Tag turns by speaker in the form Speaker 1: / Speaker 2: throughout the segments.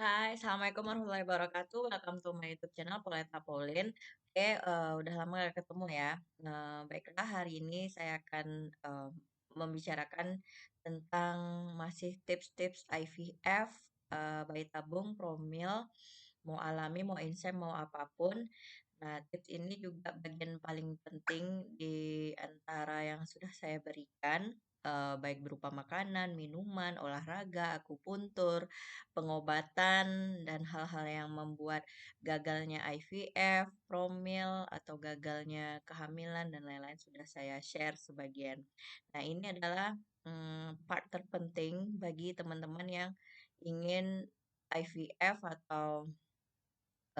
Speaker 1: Hai, Assalamualaikum warahmatullahi wabarakatuh. Welcome to my YouTube channel Poleta Pauline. Oke, udah lama gak ketemu ya. Baiklah, hari ini saya akan membicarakan tentang masih tips-tips IVF, bayi tabung, promil, mau alami, mau insem, mau apapun. Nah, tips ini juga bagian paling penting di antara yang sudah saya berikan, baik berupa makanan, minuman, olahraga, akupuntur, pengobatan, dan hal-hal yang membuat gagalnya IVF, promil, atau gagalnya kehamilan, dan lain-lain sudah saya share sebagian. Nah, ini adalah part terpenting bagi teman-teman yang ingin IVF atau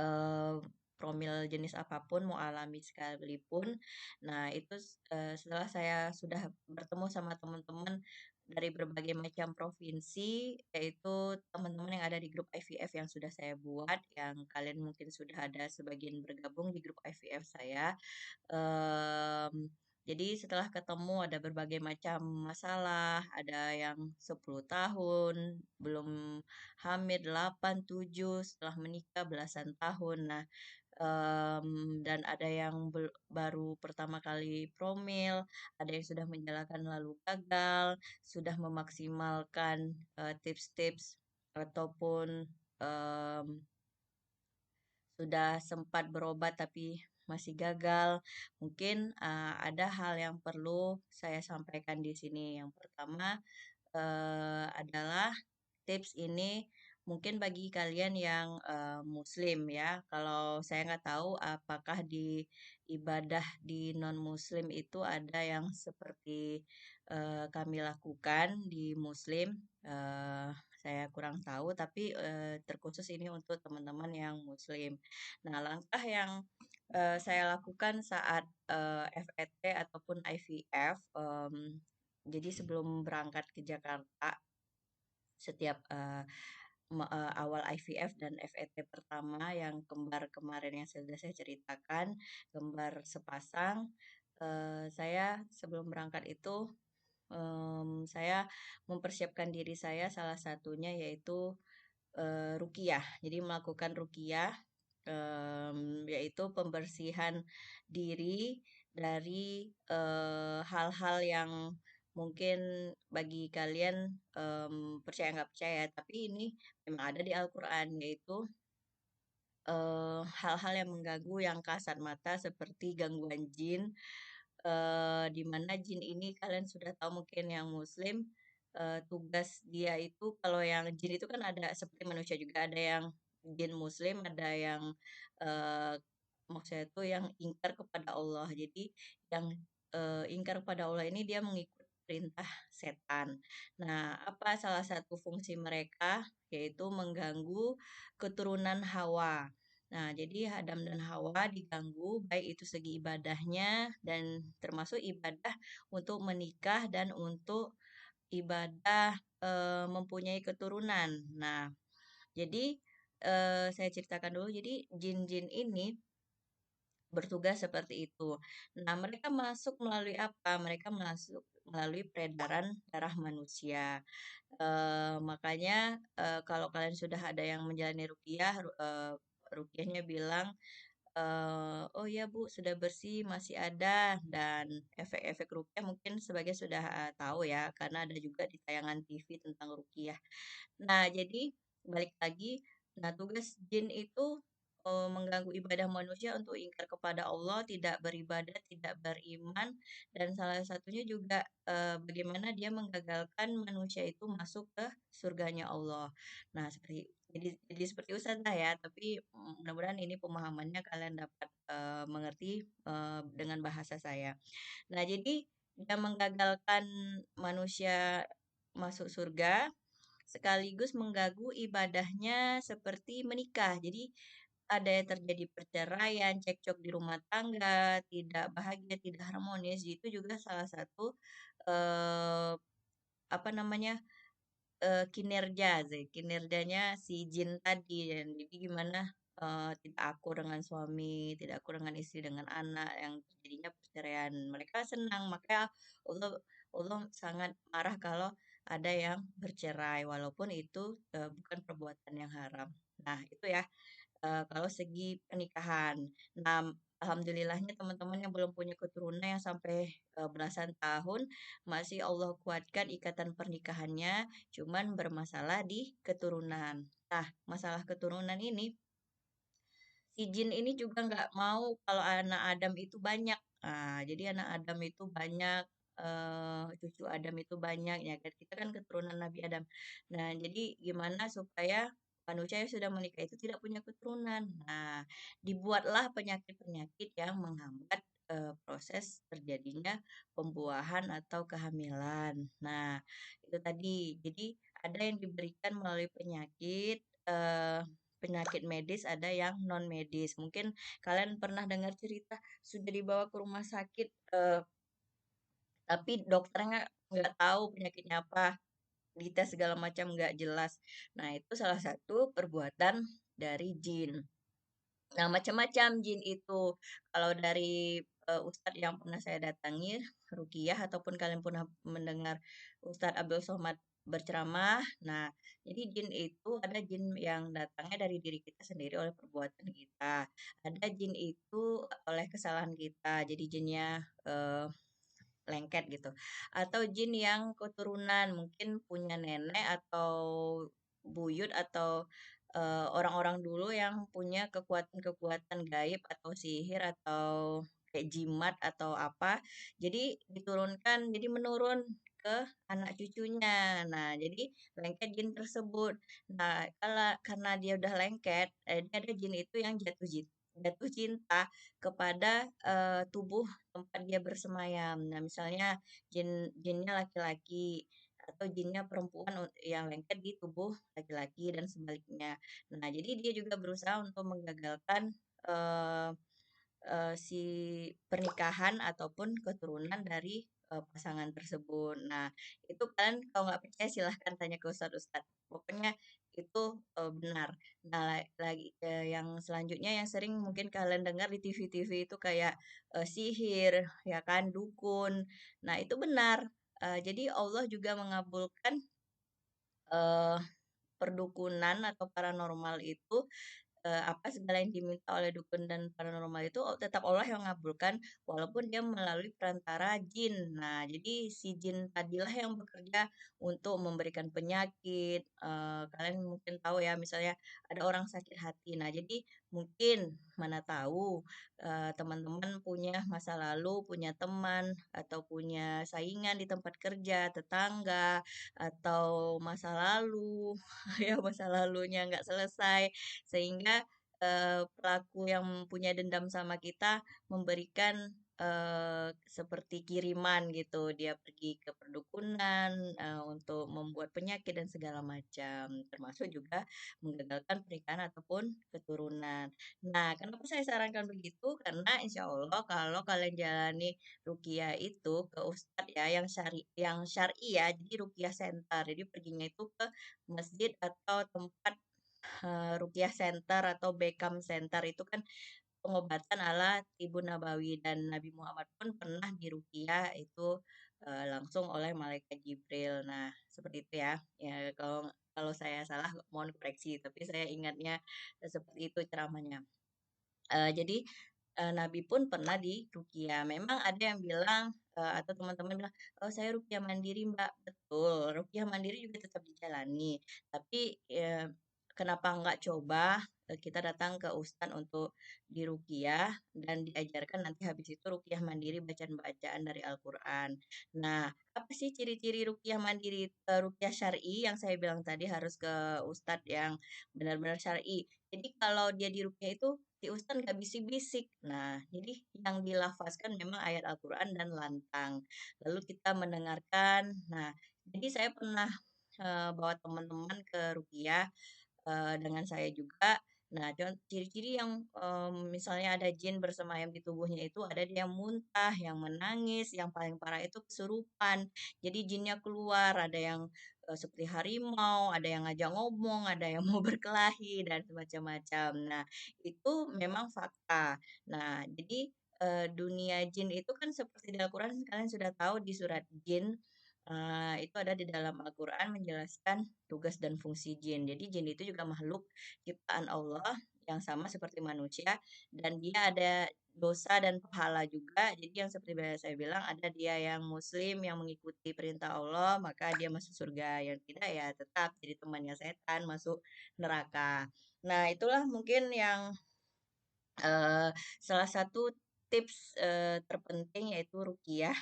Speaker 1: eee, promil jenis apapun, mau alami sekalipun. Nah, itu setelah saya sudah bertemu sama teman-teman dari berbagai macam provinsi, yaitu teman-teman yang ada di grup IVF yang sudah saya buat, yang kalian mungkin sudah ada sebagian bergabung di grup IVF saya. Mmm, jadi setelah ketemu ada berbagai macam masalah, ada yang 10 tahun, belum hamil 8, 7, setelah menikah belasan tahun. Nah, dan ada yang baru pertama kali promil, ada yang sudah menjalankan lalu gagal, sudah memaksimalkan, tips-tips ataupun, sudah sempat berobat tapi masih gagal. Mungkin, ada hal yang perlu saya sampaikan di sini. Yang pertama, adalah tips ini mungkin bagi kalian yang, muslim ya. Kalau saya nggak tahu apakah di ibadah di non-muslim itu ada yang seperti, kami lakukan di muslim, saya kurang tahu, tapi, terkhusus ini untuk teman-teman yang muslim. Nah, langkah yang, saya lakukan saat, FET ataupun IVF, jadi sebelum berangkat ke Jakarta, setiap, awal IVF dan FET pertama yang kembar kemarin yang sudah saya ceritakan, kembar sepasang, saya sebelum berangkat itu, saya mempersiapkan diri saya salah satunya yaitu, ruqyah. Jadi melakukan ruqyah, yaitu pembersihan diri dari, hal-hal yang mungkin bagi kalian, percaya nggak percaya, tapi ini memang ada di Al-Quran, yaitu, hal-hal yang mengganggu yang kasat mata seperti gangguan jin, di mana jin ini kalian sudah tahu mungkin yang muslim, tugas dia itu kalau yang jin itu kan ada seperti manusia juga, ada yang jin muslim, ada yang, eee, maksudnya itu yang ingkar kepada Allah. Jadi yang, ingkar kepada Allah ini dia mengikut perintah setan. Nah, apa salah satu fungsi mereka, yaitu mengganggu keturunan Hawa. Nah, jadi Adam dan Hawa diganggu, baik itu segi ibadahnya dan termasuk ibadah untuk menikah dan untuk ibadah, mempunyai keturunan. Nah, jadi, saya ceritakan dulu, jadi jin-jin ini bertugas seperti itu. Nah, mereka masuk melalui apa? Mereka masuk melalui peredaran darah manusia. Makanya, kalau kalian sudah ada yang menjalani ruqyah, ruqyahnya bilang, "Oh ya Bu, sudah bersih, masih ada," dan efek-efek ruqyah mungkin sebagian sudah, tahu ya, karena ada juga di tayangan TV tentang ruqyah. Nah, jadi balik lagi, nah tugas jin itu, mengganggu ibadah manusia untuk ingkar kepada Allah, tidak beribadah, tidak beriman, dan salah satunya juga, bagaimana dia menggagalkan manusia itu masuk ke surganya Allah. Nah, jadi seperti ustadzah ya, tapi, mudah-mudahan ini pemahamannya kalian dapat, mengerti, dengan bahasa saya. Nah, jadi dia menggagalkan manusia masuk surga, sekaligus mengganggu ibadahnya seperti menikah. Jadi ada yang terjadi perceraian, cekcok di rumah tangga, tidak bahagia, tidak harmonis, itu juga salah satu, eee, apa namanya, kinerjanya si jin tadi. Dan jadi gimana, tidak akur dengan suami, tidak akur dengan istri, dengan anak, yang terjadinya perceraian. Mereka senang, makanya Allah Allah sangat marah kalau ada yang bercerai walaupun itu, bukan perbuatan yang haram. Nah itu ya, kalau segi pernikahan. Nah, alhamdulillahnya teman-teman yang belum punya keturunan yang sampai, belasan tahun, masih Allah kuatkan ikatan pernikahannya, cuman bermasalah di keturunan. Nah, masalah keturunan ini si jin ini juga nggak mau kalau anak Adam itu banyak. Jadi anak Adam itu banyak, cucu Adam itu banyak, ya kan, kita kan keturunan Nabi Adam. Nah, jadi gimana supaya manusia yang sudah menikah itu tidak punya keturunan. Nah, dibuatlah penyakit-penyakit yang menghambat, proses terjadinya pembuahan atau kehamilan. Nah, itu tadi. Jadi ada yang diberikan melalui penyakit, penyakit medis, ada yang non medis. Mungkin kalian pernah dengar cerita sudah dibawa ke rumah sakit, tapi dokternya nggak tahu penyakitnya apa, dites segala macam nggak jelas. Nah, itu salah satu perbuatan dari jin. Nah, macam-macam jin itu. Kalau dari, ustadz yang pernah saya datangi, ruqyah ataupun kalian pernah mendengar Ustadz Abdul Somad berceramah. Nah, jadi jin itu ada jin yang datangnya dari diri kita sendiri oleh perbuatan kita. Ada jin itu oleh kesalahan kita. Jadi jinnya, eee lengket gitu. Atau jin yang keturunan, mungkin punya nenek atau buyut atau orang-orang dulu yang punya kekuatan-kekuatan gaib atau sihir atau kayak jimat atau apa. Jadi diturunkan, jadi menurun ke anak cucunya. Nah, jadi lengket jin tersebut. Nah, karena dia udah lengket, ini ada jin itu yang jatuh cinta kepada tubuh tempat dia bersemayam. Nah, misalnya jinnya laki-laki atau jinnya perempuan yang lengket di tubuh laki-laki dan sebaliknya. Nah, jadi dia juga berusaha untuk menggagalkan, eee si pernikahan ataupun keturunan dari, pasangan tersebut. Nah, itu kan kalau nggak percaya silahkan tanya ke ustad-ustad. Pokoknya itu, benar. Nah, lagi, yang selanjutnya yang sering mungkin kalian dengar di TV-TV itu kayak, sihir, ya kan, dukun. Nah, itu benar. Jadi Allah juga mengabulkan, eee, perdukunan atau paranormal itu apa segala yang diminta oleh dukun dan paranormal itu tetap Allah yang mengabulkan walaupun dia melalui perantara jin. Nah, jadi si jin tadilah yang bekerja untuk memberikan penyakit. Kalian mungkin tahu ya, misalnya ada orang sakit hati. Nah, jadi mungkin mana tahu teman-teman punya masa lalu, punya teman atau punya saingan di tempat kerja, tetangga atau masa lalu ya masa lalunya nggak selesai sehingga, pelaku yang punya dendam sama kita memberikan, seperti kiriman gitu. Dia pergi ke perdukunan, untuk membuat penyakit dan segala macam, termasuk juga menggagalkan pernikahan ataupun keturunan. Nah, kenapa saya sarankan begitu? Karena insya Allah kalau kalian jalani ruqyah itu ke ustadz ya yang syar'i ya, jadi ruqyah center. Jadi perginya itu ke masjid atau tempat ruqyah center atau Beckham Center itu kan pengobatan ala Tibun Nabawi dan Nabi Muhammad pun pernah diruqyah itu, langsung oleh malaikat Jibril. Nah, seperti itu ya. Ya kalau kalau saya salah mohon koreksi, tapi saya ingatnya, seperti itu ceramahnya. Jadi, Nabi pun pernah diruqyah. Memang ada yang bilang, atau teman-teman bilang, "Oh, saya ruqyah mandiri, Mbak." Betul, ruqyah mandiri juga tetap dijalani. Tapi, kenapa nggak coba, kita datang ke ustad untuk diruqyah dan diajarkan nanti habis itu ruqyah mandiri bacaan-bacaan dari Al-Qur'an. Nah, apa sih ciri-ciri ruqyah mandiri, ruqyah syar'i yang saya bilang tadi harus ke ustad yang benar-benar syar'i. Jadi kalau dia diruqyah itu si ustad nggak bisik-bisik. Nah, jadi yang dilafazkan memang ayat Al-Qur'an dan lantang. Lalu kita mendengarkan. Nah, jadi saya pernah, bawa teman-teman ke ruqyah, dengan saya juga. Nah, ciri-ciri yang, misalnya ada jin bersemayam di tubuhnya itu ada dia yang muntah, yang menangis, yang paling parah itu kesurupan. Jadi jinnya keluar, ada yang, seperti harimau, ada yang ngajak ngomong, ada yang mau berkelahi dan macam-macam. Nah, itu memang fakta. Nah, jadi, dunia jin itu kan seperti di Al-Quran kalian sudah tahu di surat Jin, Itu ada di dalam Al-Quran menjelaskan tugas dan fungsi jin. Jadi jin itu juga makhluk ciptaan Allah yang sama seperti manusia dan dia ada dosa dan pahala juga. Jadi yang seperti saya bilang ada dia yang muslim yang mengikuti perintah Allah maka dia masuk surga. Yang tidak ya tetap jadi temannya setan masuk neraka. Nah, itulah mungkin yang salah satu tips terpenting yaitu ruqyah.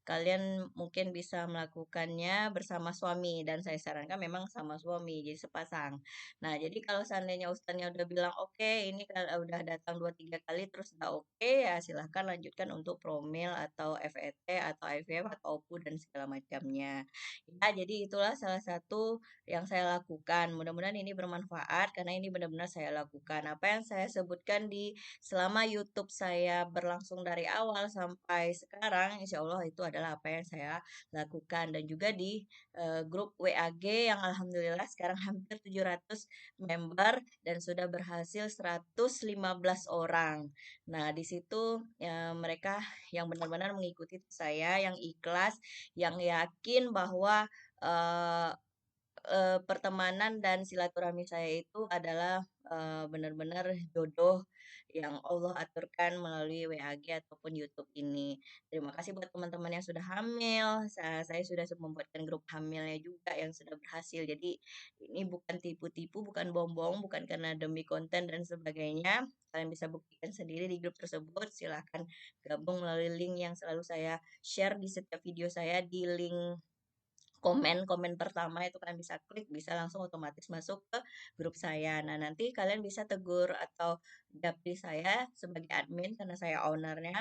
Speaker 1: Kalian mungkin bisa melakukannya bersama suami dan saya sarankan memang sama suami, jadi sepasang. Nah, jadi kalau seandainya ustadznya udah bilang, "Oke, ini udah datang 2 3 kali terus udah oke," ya silahkan lanjutkan untuk promil atau FET atau IVF atau OPU dan segala macamnya. Ya, jadi itulah salah satu yang saya lakukan. Mudah-mudahan ini bermanfaat karena ini benar-benar saya lakukan. Apa yang saya sebutkan di selama YouTube saya berlangsung dari awal sampai sekarang, insya Allah itu adalah apa yang saya lakukan. Dan juga di grup WAG yang alhamdulillah sekarang hampir 700 member dan sudah berhasil 115 orang. Nah, di situ mereka yang benar-benar mengikuti saya, yang ikhlas, yang yakin bahwa eh, pertemanan dan silaturahmi saya itu adalah, benar-benar jodoh yang Allah aturkan melalui WAG ataupun YouTube ini. Terima kasih buat teman-teman yang sudah hamil, saya sudah membuatkan grup hamilnya juga yang sudah berhasil. Jadi ini bukan tipu-tipu, bukan bohong-bohong, bukan karena demi konten dan sebagainya. Kalian bisa buktikan sendiri di grup tersebut, silahkan gabung melalui link yang selalu saya share di setiap video saya, di link komen pertama itu kalian bisa klik, bisa langsung otomatis masuk ke grup saya. Nah, nanti kalian bisa tegur atau japri saya sebagai admin karena saya ownernya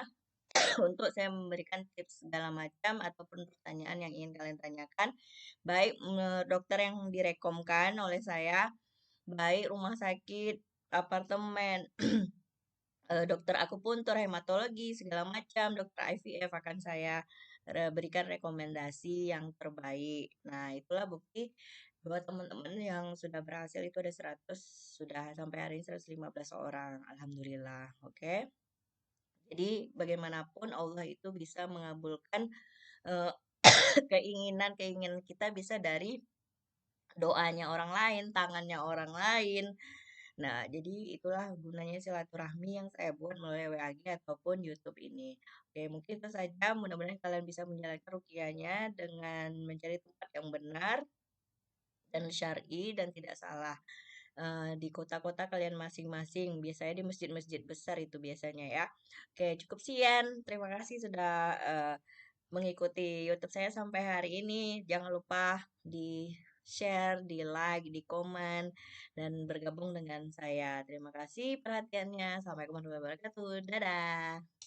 Speaker 1: untuk saya memberikan tips segala macam ataupun pertanyaan yang ingin kalian tanyakan, baik dokter yang direkomkan oleh saya, baik rumah sakit, apartemen, dokter akupuntur, hematologi, segala macam, dokter IVF akan saya berikan rekomendasi yang terbaik. Nah, itulah bukti bahwa teman-teman yang sudah berhasil itu ada 100, sudah sampai hari ini 115 orang. Alhamdulillah. Oke. Jadi bagaimanapun Allah itu bisa mengabulkan eh, keinginan-keinginan kita bisa dari doanya orang lain, tangannya orang lain. Nah, jadi itulah gunanya silaturahmi yang saya buat melalui WAG ataupun YouTube ini. Oke, mungkin itu saja. Mudah-mudahan kalian bisa menjalankan rukiahnya dengan mencari tempat yang benar dan syar'i dan tidak salah. Di kota-kota kalian masing-masing. Biasanya di masjid-masjid besar itu biasanya ya. Oke, cukup sekian. Terima kasih sudah mengikuti YouTube saya sampai hari ini. Jangan lupa di share, di like, di komen, dan bergabung dengan saya. Terima kasih perhatiannya. Assalamualaikum warahmatullahi wabarakatuh. Dadah.